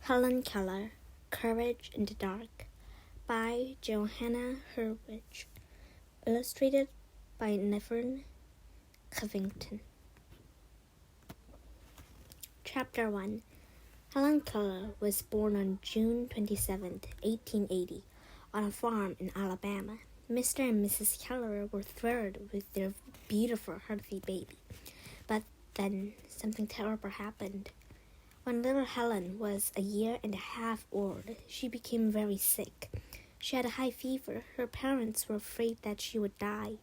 Hellen Keller, Courage in the Dark, by Johanna Hurwitz, illustrated by Nevern Covington. Chapter 1. Hellen Keller was born on June 27, 1880, on a farm in Alabama. Mr. and Mrs. Keller were thrilled with their beautiful, healthy baby. But then something terrible happened. When little Helen was a year and a half old, she became very sick. She had a high fever. Her parents were afraid that she would die.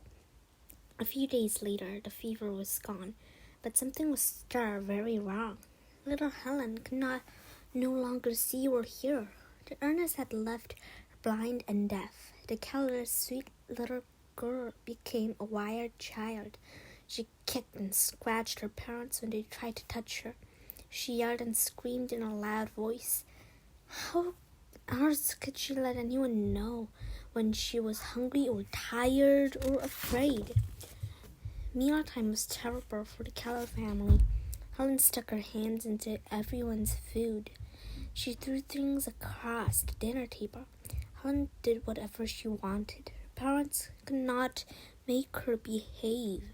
A few days later, the fever was gone, but something was still very wrong. Little Helen could no longer see or hear. The illness had left her blind and deaf. The Keller's sweet little girl became a wild child. She kicked and scratched her parents when they tried to touch her. She yelled and screamed in a loud voice. How else could she let anyone know when she was hungry or tired or afraid? Mealtime was terrible for the Keller family. Helen stuck her hands into everyone's food. She threw things across the dinner table. Helen did whatever she wanted. Her parents could not make her behave.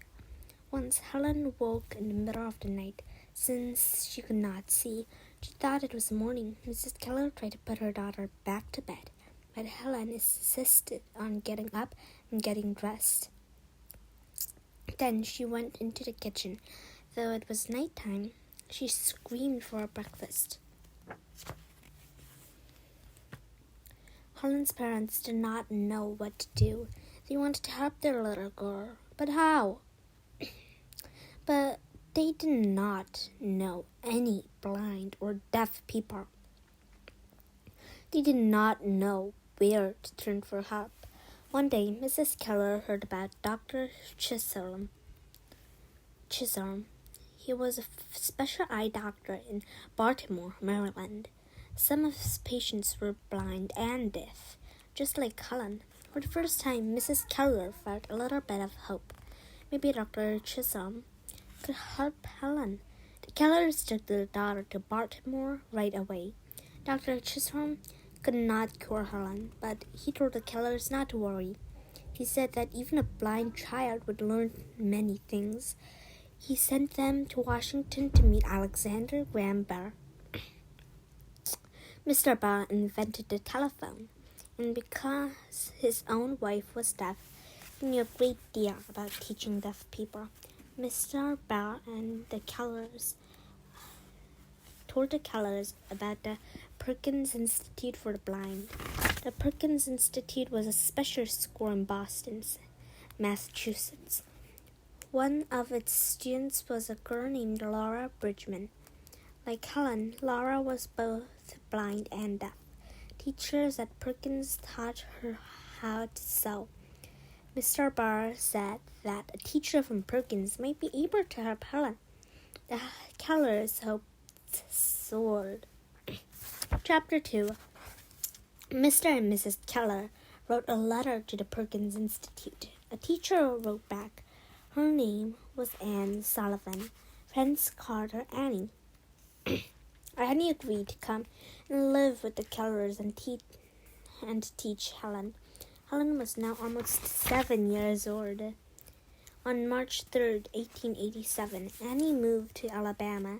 Once Helen woke in the middle of the night. Since she could not see, she thought it was morning. Mrs. Keller tried to put her daughter back to bed, but Helen insisted on getting up and getting dressed. Then she went into the kitchen. Though it was nighttime, she screamed for breakfast. Helen's parents did not know what to do. They wanted to help their little girl, but how? But they did not know any blind or deaf people. They did not know where to turn for help. One day, Mrs. Keller heard about Dr. Chisholm. He was a special eye doctor in Baltimore, Maryland. Some of his patients were blind and deaf, just like Helen. For the first time, Mrs. Keller felt a little bit of hope. Maybe Dr. Chisholm could help Helen. The Kellers took their daughter to Baltimore right away. Dr. Chisholm could not cure Helen, but he told the Kellers not to worry. He said that even a blind child would learn many things. He sent them to Washington to meet Alexander Graham Bell. Mr. Bell invented the telephone, and because his own wife was deaf, he knew a great deal about teaching deaf people. Mr. Bell and the Kellers told the Kellers about the Perkins Institute for the Blind. The Perkins Institute was a special school in Boston, Massachusetts. One of its students was a girl named Laura Bridgman. Like Helen, Laura was both blind and deaf. Teachers at Perkins taught her how to sew. Mr. Barr said that a teacher from Perkins might be able to help Helen. The Kellers hoped soared. Chapter 2. Mr. and Mrs. Keller wrote a letter to the Perkins Institute. A teacher wrote back. Her name was Anne Sullivan. Friends called her Annie. Annie agreed to come and live with the Kellers and teach Helen. Helen was now almost 7 years old. On March 3rd, 1887, Annie moved to Alabama.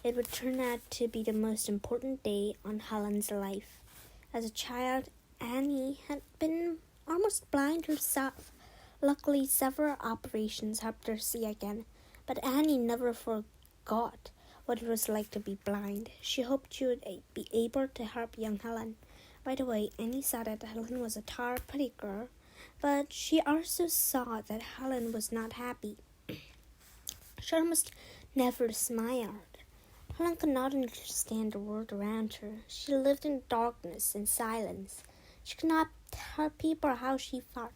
It would turn out to be the most important day on Helen's life. As a child, Annie had been almost blind herself. Luckily, several operations helped her see again, but Annie never forgot what it was like to be blind. She hoped she would be able to help young Helen. Right away, Annie saw that Helen was a tall, pretty girl, but she also saw that Helen was not happy. She almost never smiled. Helen could not understand the world around her. She lived in darkness and silence. She could not tell people how she felt.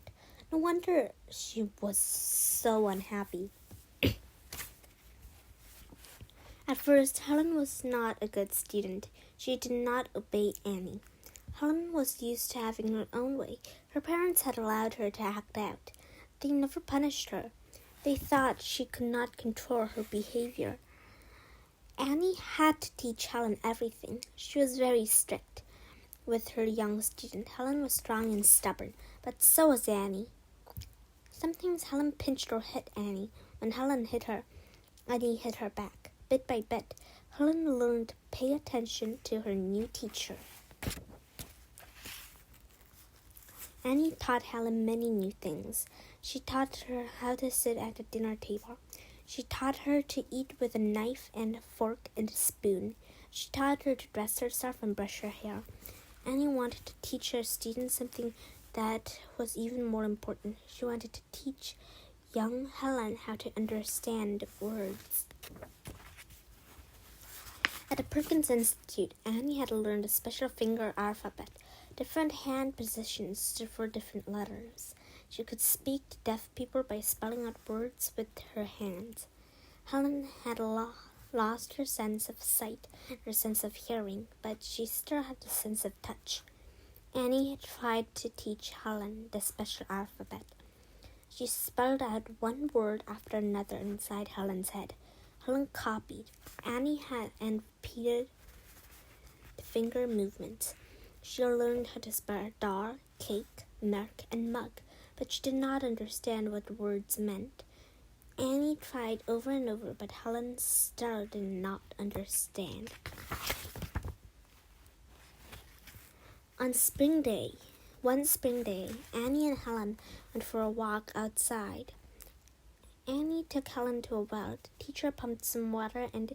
No wonder she was so unhappy. At first, Helen was not a good student. She did not obey Annie. Helen was used to having her own way. Her parents had allowed her to act out. They never punished her. They thought she could not control her behavior. Annie had to teach Helen everything. She was very strict with her young student. Helen was strong and stubborn, but so was Annie. Sometimes Helen pinched or hit Annie. When Helen hit her, Annie hit her back. Bit by bit, Helen learned to pay attention to her new teacher. Annie taught Helen many new things. She taught her how to sit at the dinner table. She taught her to eat with a knife and a fork and a spoon. She taught her to dress herself and brush her hair. Annie wanted to teach her students something that was even more important. She wanted to teach young Helen how to understand words. At the Perkins Institute, Annie had learned a special finger alphabet, different hand positions for different letters. She could speak to deaf people by spelling out words with her hands. Helen had lost her sense of sight, her sense of hearing, but she still had the sense of touch. Annie had tried to teach Helen the special alphabet. She spelled out one word after another inside Helen's head. Helen copied. Annie had and repeated the finger movements. She learned how to spell dar, cake, milk, and mug, but she did not understand what the words meant. Annie tried over and over, but Helen still did not understand. One spring day, Annie and Helen went for a walk outside. Annie took Helen to a well. The teacher pumped some water and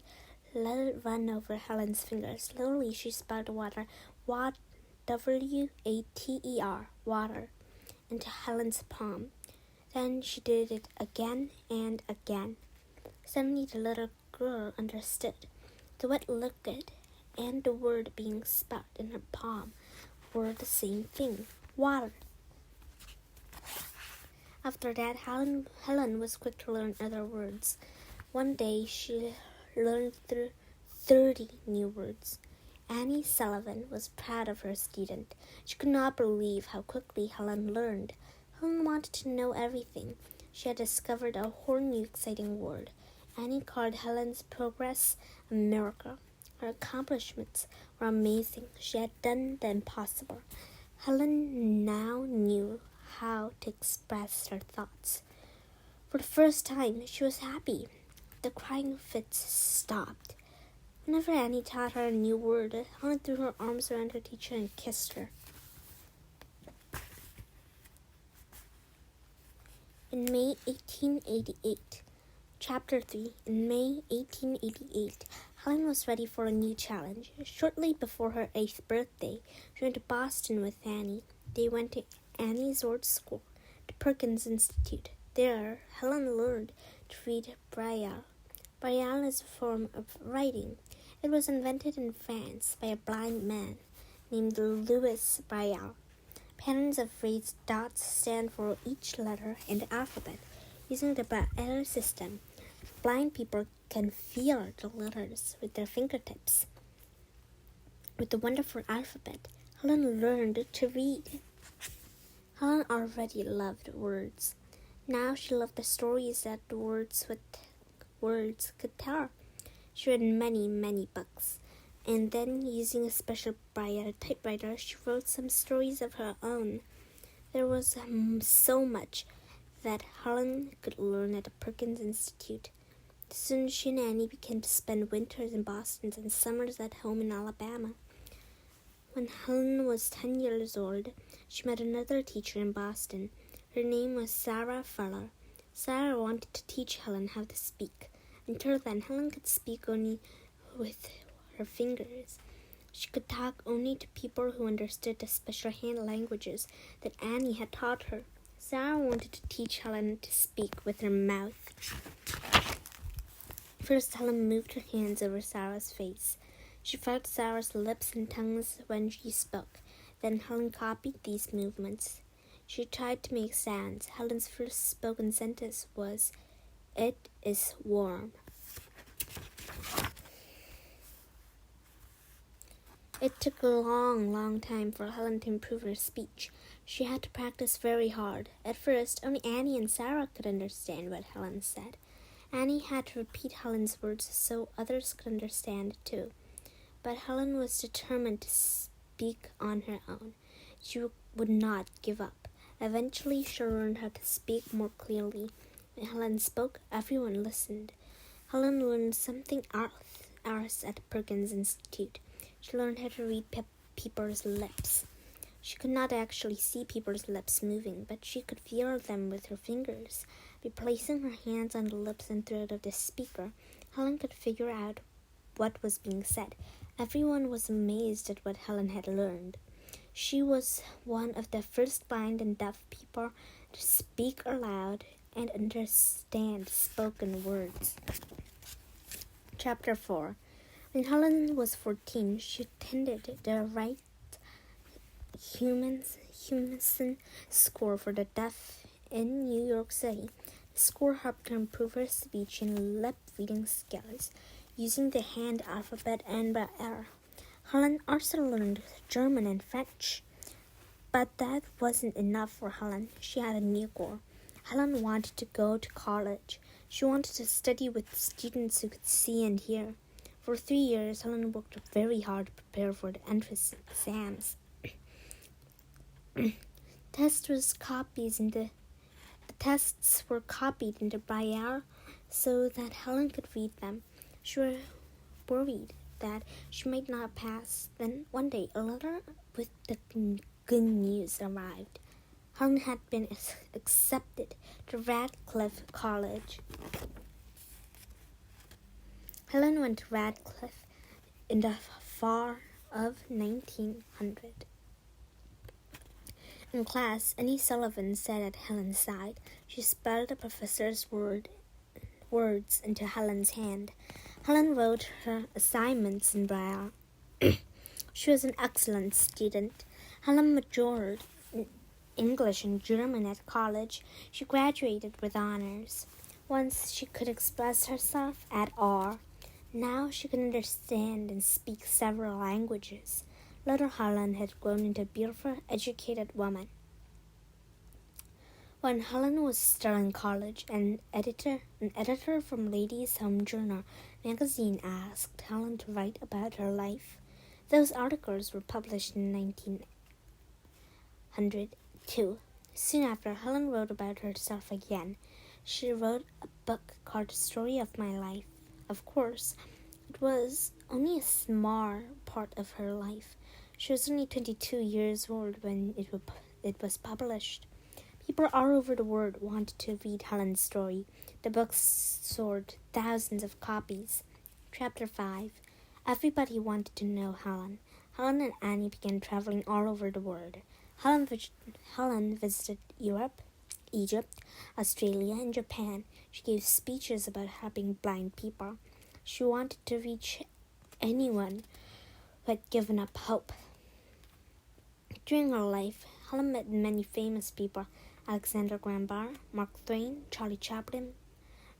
let it run over Helen's fingers. Slowly she spelled water, W-A-T-E-R, water, into Helen's palm. Then she did it again and again. Suddenly the little girl understood. The wet liquid and the word being spelled in her palm were the same thing, water. After that, Helen was quick to learn other words. One day, she learned 30 new words. Annie Sullivan was proud of her student. She could not believe how quickly Helen learned. Helen wanted to know everything. She had discovered a whole new exciting word. Annie called Helen's progress a miracle. Her accomplishments were amazing. She had done the impossible. Helen now knew how to express her thoughts. For the first time, she was happy. The crying fits stopped. Whenever Annie taught her a new word, Helen threw her arms around her teacher and kissed her. In May 1888, Chapter 3, in May 1888, Helen was ready for a new challenge. Shortly before her 8th birthday, she went to Boston with Annie. They went to Annie's old school, the Perkins Institute. There, Helen learned to read Braille. Braille is a form of writing. It was invented in France by a blind man named Louis Braille. Patterns of raised dots stand for each letter in the alphabet. Using the Braille system, blind people can feel the letters with their fingertips. With the wonderful alphabet, Helen learned to read. Helen already loved words. Now she loved the stories that the words could tell. She read many, many books, and then, using a special Braille typewriter, she wrote some stories of her own. There was so much that Helen could learn at the Perkins Institute. Soon she and Annie began to spend winters in Boston and summers at home in Alabama. When Helen was 10 years old, she met another teacher in Boston. Her name was Sarah Feller. Sarah wanted to teach Helen how to speak. Until then, Helen could speak only with her fingers. She could talk only to people who understood the special hand languages that Annie had taught her. Sarah wanted to teach Helen to speak with her mouth. First, Helen moved her hands over Sarah's face. She felt Sarah's lips and tongues when she spoke. Then Helen copied these movements. She tried to make sounds. Helen's first spoken sentence was, "It is warm." It took a long, long time for Helen to improve her speech. She had to practice very hard. At first, only Annie and Sarah could understand what Helen said. Annie had to repeat Helen's words so others could understand too. But Helen was determined to speak on her own. She would not give up. Eventually, she learned how to speak more clearly. When Helen spoke, everyone listened. Helen learned something else at Perkins Institute. She learned how to read people's lips. She could not actually see people's lips moving, but she could feel them with her fingers. By placing her hands on the lips and throat of the speaker, Helen could figure out what was being said. Everyone was amazed at what Helen had learned. She was one of the first blind and deaf people to speak aloud and understand spoken words. Chapter 4. When Helen was 14, she attended the Wright Humason School for the Deaf in New York City. The school helped her improve her speech and lip-reading skills using the hand alphabet and Braille. Helen also learned German and French. But that wasn't enough for Helen. She had a new goal. Helen wanted to go to college. She wanted to study with students who could see and hear. For 3 years, Helen worked very hard to prepare for the entrance exams. The tests were copied into Braille so that Helen could read them. She was worried that she might not pass. Then one day, a letter with the good news arrived. Helen had been accepted to Radcliffe College. Helen went to Radcliffe in the fall of 1900. In class, Annie Sullivan sat at Helen's side. She spelled the professor's words into Helen's hand. Helen wrote her assignments in Braille. She was an excellent student. Helen majored in English and German at college. She graduated with honors. Once she could express herself at all. Now she could understand and speak several languages. Little Helen had grown into a beautiful, educated woman. When Helen was still in college, an editor from Ladies' Home Journal magazine asked Helen to write about her life. Those articles were published in 1902. Soon after, Helen wrote about herself again. She wrote a book called The Story of My Life. Of course, it was only a small part of her life. She was only 22 years old when it was published. People all over the world wanted to read Helen's story. The book sold thousands of copies. Chapter 5. Everybody wanted to know Helen. Helen and Annie began traveling all over the world. Helen visited Europe, Egypt, Australia, and Japan. She gave speeches about helping blind people. She wanted to reach anyone who had given up hope. During her life, Helen met many famous people: Alexander Graham Bell, Mark Twain, Charlie Chaplin,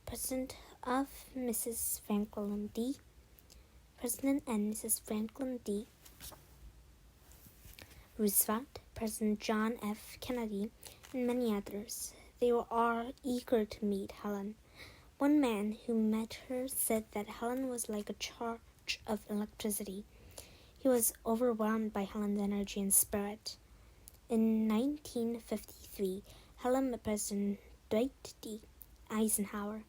President and Mrs. Franklin D. Roosevelt, President John F. Kennedy, and many others. They were all eager to meet Helen. One man who met her said that Helen was like a charge of electricity. He was overwhelmed by Helen's energy and spirit. In 1953, Helen met President Dwight D. Eisenhower.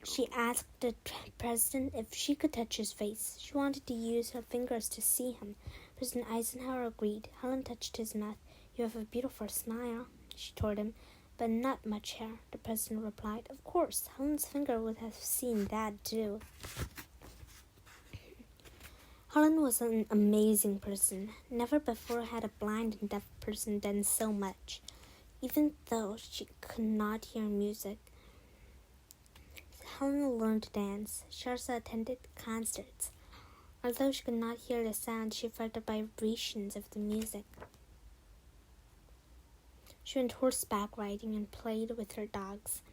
She asked the president if she could touch his face. She wanted to use her fingers to see him. President Eisenhower agreed. Helen touched his mouth. "You have a beautiful smile," she told him, "but not much hair." The president replied, "Of course, Helen's finger would have seen that too." Helen was an amazing person. Never before had a blind and deaf person done so much. Even though she could not hear music, Helen learned to dance. She also attended concerts. Although she could not hear the sound, she felt the vibrations of the music. She went horseback riding and played with her dogs.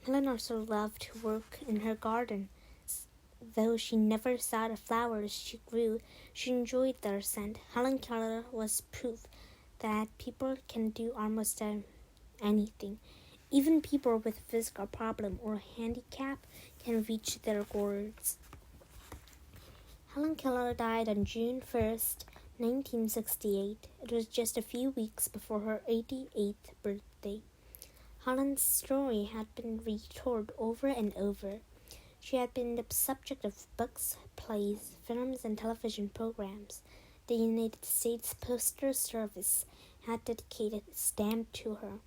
Helen also loved to work in her garden. Though she never saw the flowers she grew, she enjoyed their scent. Helen Keller was proof that people can do almost anything, Even people with a physical problem or handicap can reach their goals. Helen Keller died on June 1st, 1968. It was just a few weeks before her 88th birthday. Helen's story had been retold over and over. She had been the subject of books, plays, films, and television programs. The United States Postal Service had dedicated a stamp to her,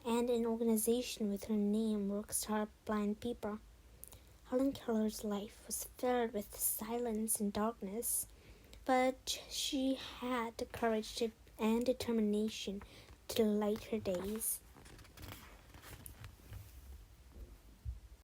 and an organization with her name works to help blind people. Helen Keller's life was filled with silence and darkness, but she had the courage and determination to light her days.